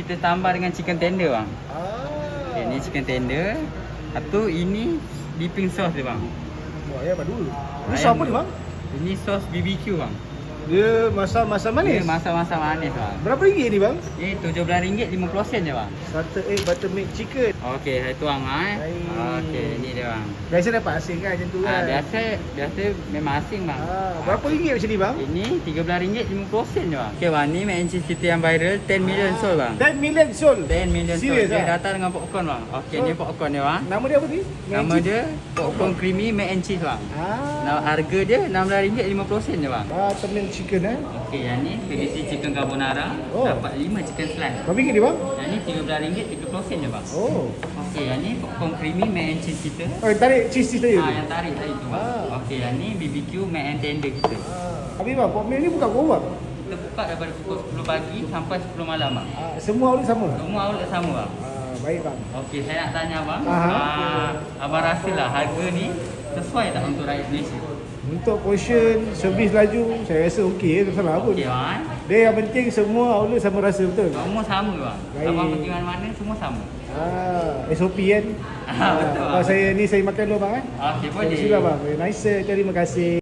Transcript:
kita tambah dengan chicken tender bang. Okay, ni chicken tender. Satu ini dipping sauce dia bang. Wah, ya padu. Ini Ayam sos apa dia. ni bang? Ini sos BBQ bang. Dia masak manis. Dia masak-masak manis bang. Berapa ringgit ni bang? Ni RM17 50 sen je bang. Starter egg buttermilk chicken. Okey, saya tuang Baik. Okey, ni dia bang. Biasa dapat asing kan macam tu kan? Biasa memang asing bang. Berapa ringgit macam ni bang? Ini RM13 50 sen je bang. Okey bang, ni mac and cheese kita yang viral 10 million sold bang. 10 million sold. 10 million sold. Serius Dia ah? datang dengan popcorn bang. Okey, So, ni popcorn dia bang. Nama dia apa ni? Nama dia popcorn creamy mac and cheese bang. Ah. Harga dia RM16 50 sen je bang. Buttermilk chicken Okey, yang ni spaghetti chicken carbonara. Oh. Dapat 5 chicken slice. Berapa ringgit ni bang? Yang ni RM13 30 sen je bang. Oh. Okey, yang ni popcorn creamy mac and cheese kita. Oh, tarik cheese tadi tu. Yang tarik tadi tu bang. Okey, yang ni BBQ mac and tender kita. Habis bang, pop meal ni buka pukul berapa? Kita buka daripada pukul 10 pagi sampai 10 malam bang. Semua outlet sama? Semua outlet sama bang. Baik bang. Okey, saya nak tanya bang. Aha. Abang rasalah harga ni sesuai tak untuk rakyat Malaysia? Untuk portion, servis laju, saya rasa okey, tak salah pun. Okey bang. Dia yang penting semua outlet sama rasa betul. Semua sama bang. Baik. Abang pergi mana-mana semua sama. SOP kan? Betul bang. Kalau saya makan dulu bang Okey, boleh. Sila bang, nice, terima kasih.